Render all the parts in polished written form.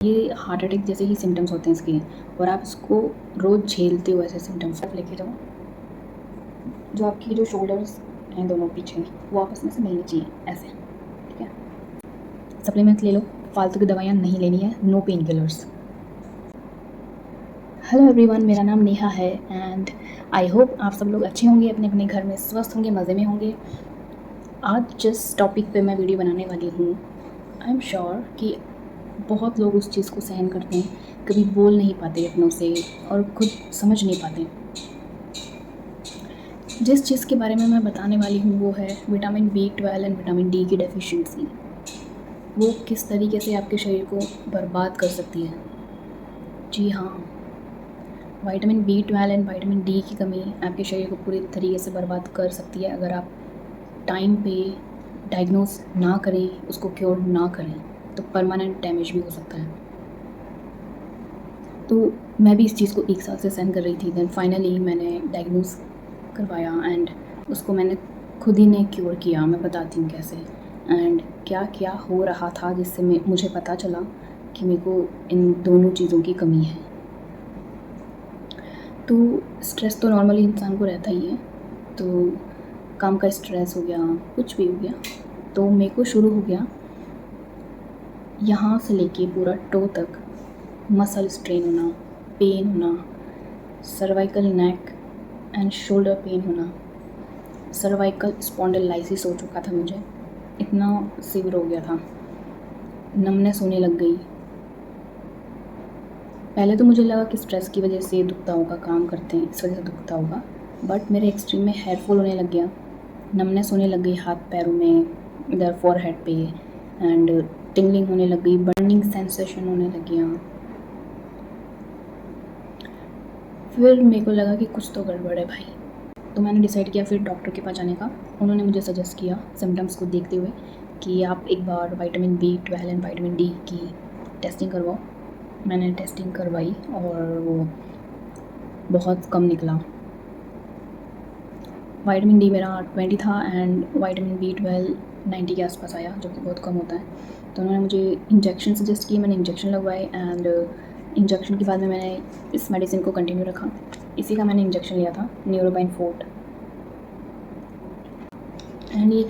ये heart attack जैसे ही symptoms होते हैं इसके, और आप इसको रोज़ झेलते हो ऐसे सिम्टम्स। आप लेके जाओ, जो आपकी जो शोल्डर्स हैं दोनों पीछे, वो आपस में से मिलनी चाहिए ऐसे, ठीक है। सप्लीमेंट्स ले लो, फालतू की दवाइयाँ नहीं लेनी है, no painkillers. Hello everyone, मेरा नाम नेहा है एंड आई होप आप सब लोग अच्छे होंगे, अपने अपने घर में स्वस्थ होंगे, मज़े में होंगे। आज जिस टॉपिक पे मैं वीडियो बनाने वाली हूँ, आई एम श्योर कि बहुत लोग उस चीज़ को सहन करते हैं, कभी बोल नहीं पाते अपनों से और खुद समझ नहीं पाते। जिस चीज़ के बारे में मैं बताने वाली हूँ वो है vitamin B12 and vitamin D की डेफिशिएंसी। वो किस तरीके से आपके शरीर को बर्बाद कर सकती है। जी हाँ, vitamin B12 and vitamin D की कमी आपके शरीर को पूरी तरीके से बर्बाद कर सकती है अगर आप टाइम पे डायग्नोस ना करें, उसको क्योर ना करें, तो परमानेंट डैमेज भी हो सकता है। तो मैं भी इस चीज़ को 1 साल से सहन कर रही थी, देन फाइनली मैंने डायग्नोस करवाया एंड उसको मैंने खुद ही ने क्योर किया। मैं बताती हूँ कैसे एंड क्या क्या हो रहा था जिससे मुझे पता चला कि मेरे को इन दोनों चीज़ों की कमी है। तो स्ट्रेस तो नॉर्मली इंसान को रहता ही है, तो काम का स्ट्रेस हो गया, कुछ भी हो गया, तो मेरे को शुरू हो गया यहाँ से लेके पूरा टो तक मसल स्ट्रेन होना, पेन होना, cervical neck and shoulder pain होना, सर्वाइकल स्पॉन्डिलाइसिस हो चुका था मुझे, इतना सीवियर हो गया था, नमनेस होने लग गई। पहले तो मुझे लगा कि स्ट्रेस की वजह से दुखता होगा, काम करते हैं इस वजह से दुखता होगा, बट मेरे एक्सट्रीम में हेयर फॉल होने लग गया, नमनेस होने लग गई हाथ पैरों में, इधर फॉरहेड पे एंड टिंगलिंग होने लग गई, बर्निंग सेंसेशन होने लग गया। फिर मेरे को लगा कि कुछ तो गड़बड़ है भाई, तो मैंने डिसाइड किया फिर डॉक्टर के पास जाने का। उन्होंने मुझे सजेस्ट किया सिम्टम्स को देखते हुए कि आप एक बार vitamin B12 and vitamin D की टेस्टिंग करवाओ। मैंने टेस्टिंग करवाई और वो बहुत कम निकला। विटामिन डी मेरा 20 था एंड विटामिन B12 90 के आसपास आया, जो कि बहुत कम होता है। तो उन्होंने मुझे इंजेक्शन सजेस्ट किए, मैंने इंजेक्शन लगवाए एंड इंजेक्शन के बाद में मैंने इस मेडिसिन को कंटिन्यू रखा। इसी का मैंने इंजेक्शन लिया था, न्यूरोबाइन फोर्ट एंड ये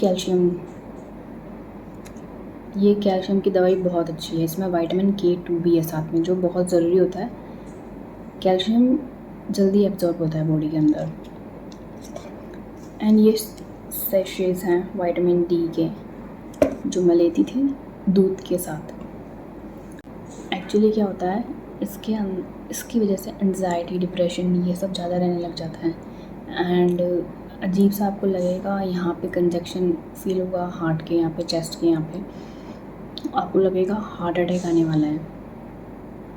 कैल्शियम की दवाई बहुत अच्छी है। इसमें विटामिन K2 भी है साथ में, जो बहुत ज़रूरी होता है। कैल्शियम जल्दी एब्जॉर्ब होता है बॉडी के अंदर। एंड ये सैशेज़ हैं विटामिन डी के, जो मैं लेती थी दूध के साथ। एक्चुअली क्या होता है, इसकी वजह से एंजाइटी, डिप्रेशन ये सब ज़्यादा रहने लग जाता है एंड अजीब सा आपको लगेगा, यहाँ पे कंजक्शन फील होगा हार्ट के यहाँ पे, चेस्ट के यहाँ पे, आपको लगेगा हार्ट अटैक आने वाला है।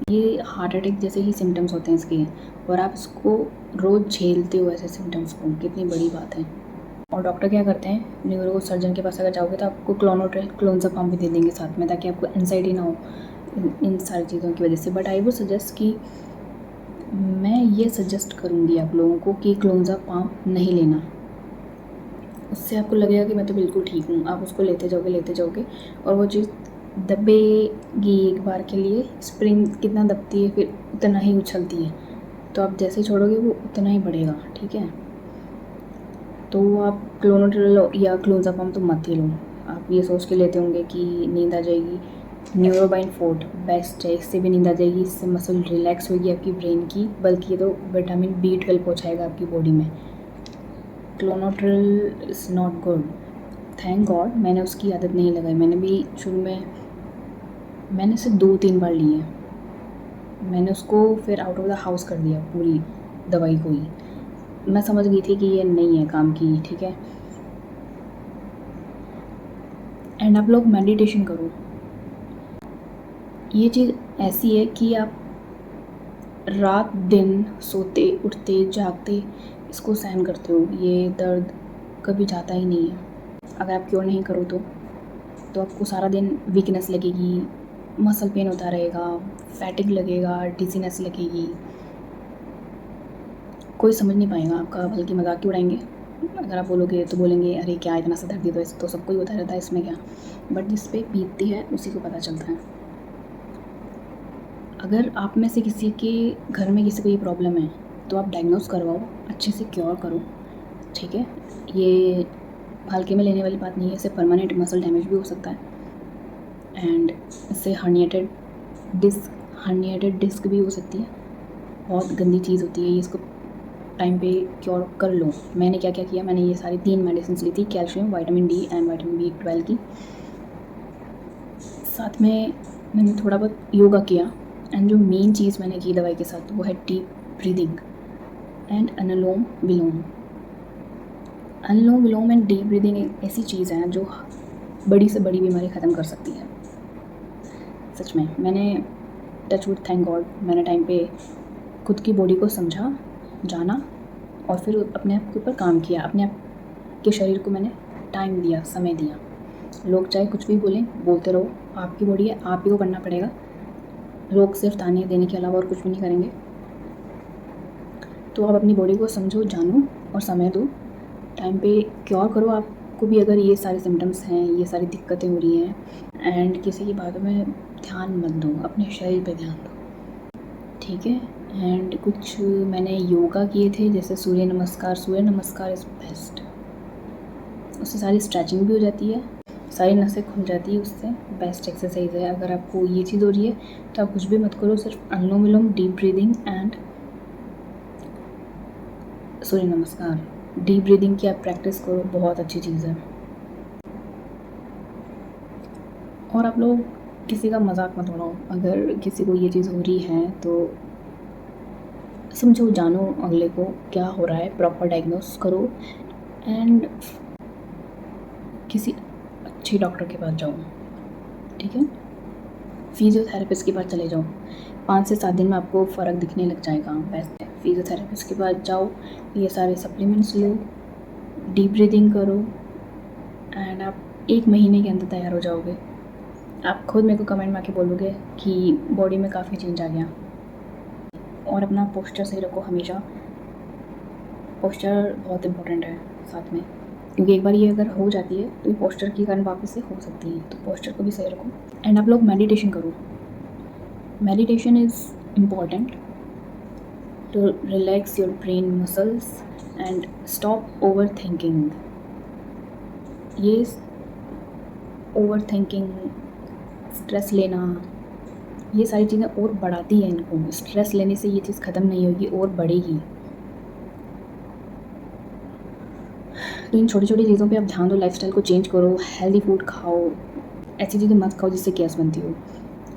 ये हार्ट अटैक जैसे ही सिम्टम्स होते हैं इसके, और आप इसको रोज़ झेलते हो ऐसे सिम्टम्स को, कितनी बड़ी बात है। और डॉक्टर क्या करते हैं, न्यूरो सर्जन के पास अगर जाओगे तो आपको क्लोनज़ापाम भी दे देंगे साथ में, ताकि आपको एंजाइटी ना हो इन सारी चीज़ों की वजह से। बट आई वुड सजेस्ट कि मैं ये सजेस्ट करूँगी आप लोगों को कि क्लोनज़ापाम नहीं लेना। उससे आपको लगेगा कि मैं तो बिल्कुल ठीक हूँ, आप उसको लेते जाओगे और वो चीज़ दबेगी एक बार के लिए। स्प्रिंग कितना दबती है फिर उतना ही उछलती है, तो आप जैसे छोड़ोगे वो उतना ही बढ़ेगा, ठीक है। तो आप क्लोनोट्रिल या क्लोनज़ापाम तो मत ही लो। आप ये सोच के लेते होंगे कि नींद आ जाएगी, न्यूरोबाइन फोर्ट बेस्ट है, इससे भी नींद आ जाएगी, इससे मसल रिलैक्स होगी आपकी ब्रेन की, बल्कि ये तो विटामिन B12 पहुँचाएगा आपकी बॉडी में। Clonotril is not good, thank God मैंने उसकी आदत नहीं लगाई। मैंने भी शुरू में मैंने सिर्फ 2-3 बार ली है, मैंने उसको फिर आउट ऑफ द हाउस कर दिया पूरी दवाई को ही। मैं समझ गई थी कि ये नहीं है काम की, ठीक है। एंड आप लोग मेडिटेशन करो। ये चीज़ ऐसी है कि आप रात दिन सोते उठते जागते इसको सहन करते हो, ये दर्द कभी जाता ही नहीं है। अगर आप क्योर नहीं करो तो आपको सारा दिन वीकनेस लगेगी, मसल पेन होता रहेगा, फैटिग लगेगा, डिजीनेस लगेगी, कोई समझ नहीं पाएगा आपका, बल्कि मजाक ही उड़ाएंगे। अगर आप बोलोगे तो बोलेंगे अरे क्या इतना सा दर्द, तो सबको ही होता रहता है, इसमें क्या। बट जिस पे बीतती है उसी को पता चलता है। अगर आप में से किसी के घर में किसी को ये प्रॉब्लम है तो आप डायग्नोस करवाओ, अच्छे से क्योर करो, ठीक है। ये हल्के में लेने वाली बात नहीं है, इससे परमानेंट मसल डैमेज भी हो सकता है एंड इससे हर्निएटेड डिस्क भी हो सकती है। बहुत गंदी चीज़ होती है ये, इसको टाइम पे क्योर कर लो। मैंने क्या क्या किया, मैंने ये सारी 3 मेडिसिन ली थी, calcium, vitamin D and vitamin B12 की। साथ में मैंने थोड़ा बहुत योगा किया एंड जो मेन चीज़ मैंने की दवाई के साथ वो है deep breathing and anulom vilom. Anulom vilom and deep breathing एक ऐसी चीज़ है जो बड़ी से बड़ी बीमारी ख़त्म कर सकती है। सच में मैंने टच वुड, थैंक गॉड, मैंने टाइम पे खुद की बॉडी को समझा, जाना और फिर अपने आप के ऊपर काम किया। अपने आप के शरीर को मैंने टाइम दिया, समय दिया। लोग चाहे कुछ भी बोलें, बोलते रहो, आपकी बॉडी है, आप ही को करना पड़ेगा। लोग सिर्फ ताने देने के अलावा और कुछ भी नहीं करेंगे। तो आप अपनी बॉडी को समझो, जानो और समय दो, टाइम पे क्योर करो। आपको भी अगर ये सारे सिम्टम्स हैं, ये सारी दिक्कतें हो रही हैं एंड किसी की बातों में ध्यान मत दो, अपने शरीर पे ध्यान दो, ठीक है। एंड कुछ मैंने योगा किए थे, जैसे सूर्य नमस्कार इज़ बेस्ट। उससे सारी स्ट्रेचिंग भी हो जाती है, सारी नसें खुल जाती है, उससे बेस्ट एक्सरसाइज है। अगर आपको ये चीज़ हो रही है तो आप कुछ भी मत करो, सिर्फ अनुलोम विलोम, डीप ब्रीदिंग एंड सूर्य नमस्कार। डीप ब्रीदिंग की आप प्रैक्टिस करो, बहुत अच्छी चीज़ है। और आप लोग किसी का मजाक मत उड़ाओ। अगर किसी को ये चीज़ हो रही है तो समझो, जानो अगले को क्या हो रहा है, प्रॉपर डायग्नोस करो एंड किसी अच्छे डॉक्टर के पास जाओ, ठीक है। फिजियोथेरेपिस्ट के पास चले जाओ, 5 से 7 दिन में आपको फ़र्क दिखने लग जाएगा। बेस्ट है, फिजियोथेरेपिस्ट के पास जाओ, ये सारे सप्लीमेंट्स लो, डीप ब्रीदिंग करो एंड आप 1 महीने के अंदर तैयार हो जाओगे। आप खुद मेरे को कमेंट में आके बोलोगे कि बॉडी में काफ़ी चेंज आ गया। और अपना पोस्चर सही रखो हमेशा, पोस्चर बहुत इम्पोर्टेंट है साथ में, क्योंकि एक बार ये अगर हो जाती है तो ये पोस्चर के कारण वापस से हो सकती है। तो पोस्चर को भी सही रखो एंड आप लोग मेडिटेशन करो। Meditation is important to relax your brain muscles and stop overthinking. ये ओवर थिंकिंग, स्ट्रेस लेना, ये सारी चीज़ें और बढ़ाती हैं इनको। स्ट्रेस लेने से ये चीज़ ख़त्म नहीं होगी और बढ़ेगी। तो इन छोटी छोटी चीज़ों पे आप ध्यान दो, लाइफस्टाइल को चेंज करो, हेल्दी फूड खाओ, ऐसी चीज़ें मत खाओ जिससे गैस बनती हो,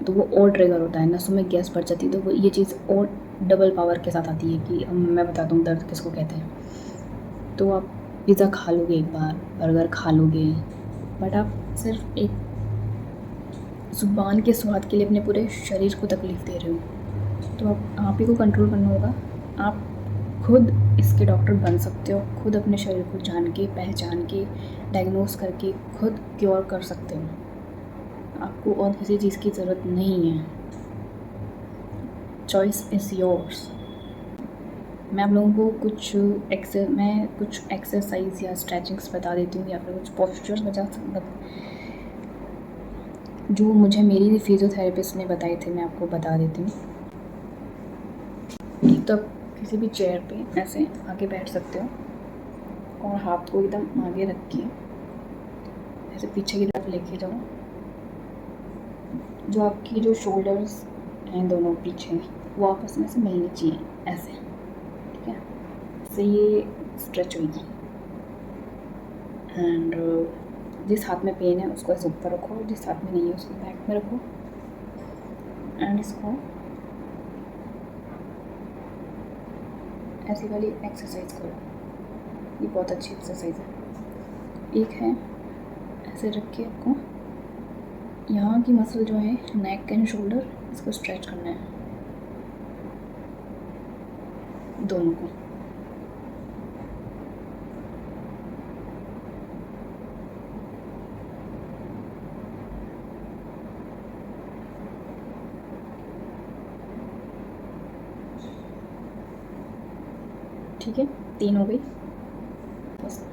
तो वो और ट्रिगर होता है, नसों में गैस बढ़ जाती है। तो वो ये चीज़ और डबल पावर के साथ आती है कि मैं बताता हूँ दर्द किसको कहते हैं। तो आप पिज़्ज़ा खा लोगे एक बार, बर्गर खा लोगे, बट आप सिर्फ एक ज़ुबान के स्वाद के लिए अपने पूरे शरीर को तकलीफ़ दे रहे हो। तो आप ही को कंट्रोल करना होगा। आप खुद इसके डॉक्टर बन सकते हो, खुद अपने शरीर को जान के, पहचान के, डायग्नोस करके खुद क्योर कर सकते हो। आपको और किसी चीज़ की ज़रूरत नहीं है। Choice is yours. मैं आप लोगों को कुछ एक्सरसाइज या स्ट्रेचिंग्स बता देती हूँ, या फिर कुछ पोस्चर्स जो मुझे मेरी फिजियोथेरेपिस्ट ने बताए थे, मैं आपको बता देती हूँ। एक तो आप किसी भी चेयर पे ऐसे आगे बैठ सकते हो और हाथ को एकदम आगे रख के ऐसे पीछे की तरफ लेके जाओ। जो आपकी जो शोल्डर्स हैं दोनों पीछे, वो आपस में से मिलनी चाहिए ऐसे, ठीक है। इससे ये स्ट्रेच होगी एंड जिस हाथ में पेन है उसको ऐसे ऊपर रखो, जिस हाथ में नहीं है उसको बैक में रखो एंड इसको ऐसी वाली एक्सरसाइज करो। ये बहुत अच्छी एक्सरसाइज है। एक है ऐसे रख के आपको यहाँ की मसल जो है नेक एंड शोल्डर, इसको स्ट्रेच करना है दोनों को। ठीक है, 3 हो गई बस।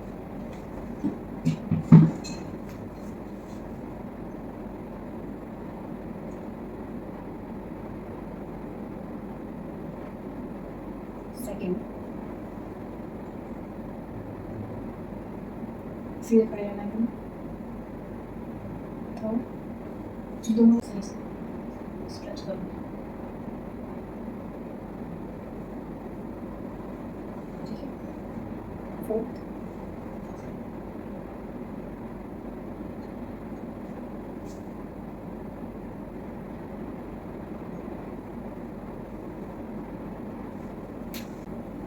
सेकेंड, सीधे खड़े रहना है, थर्ड, दोनों सही से स्ट्रेच करो, ठीक है, फोर्थ,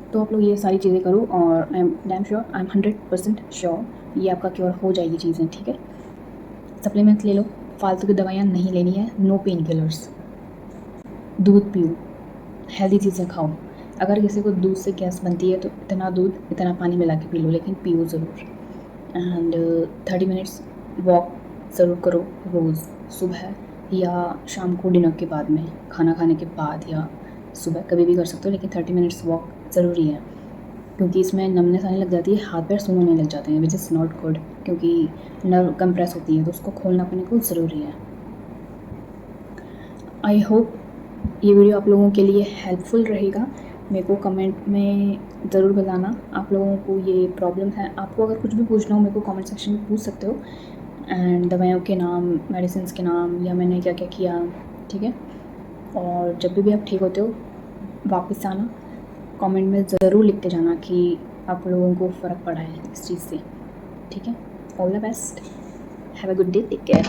तो आप लोग ये सारी चीज़ें करो और I am damn sure, I am 100% sure ये आपका क्योर हो जाएगी चीज़ें, ठीक है। सप्लीमेंट्स ले लो, फालतू की दवाइयाँ नहीं लेनी है, नो पेन किलर्स, दूध पियो, हेल्दी चीज़ें खाओ। अगर किसी को दूध से गैस बनती है तो इतना दूध इतना पानी मिला के पी लो, लेकिन पियो ज़रूर। एंड 30 मिनट्स वॉक ज़रूर करो रोज़, सुबह या शाम को डिनर के बाद में, खाना खाने के बाद या सुबह कभी भी कर सकते हो, लेकिन 30 मिनट्स वॉक ज़रूरी है, क्योंकि इसमें नमनेस आने लग जाती है, हाथ पैर सूखने लग जाते हैं, विच इज़ नॉट गुड, क्योंकि नर्व कंप्रेस होती है तो उसको खोलना अपने को ज़रूरी है। आई होप ये वीडियो आप लोगों के लिए हेल्पफुल रहेगा। मेरे को कमेंट में ज़रूर बताना आप लोगों को ये प्रॉब्लम है। आपको अगर कुछ भी पूछना हो मेरे को कमेंट सेक्शन में पूछ सकते हो, एंड दवाइयों के नाम, मेडिसिन के नाम, या मैंने क्या क्या किया, ठीक है। और जब भी आप ठीक होते हो वापस आना, कमेंट में ज़रूर लिख के जाना कि आप लोगों को फ़र्क पड़ा है इस चीज़ से, ठीक है। All the best, have a good day, take care.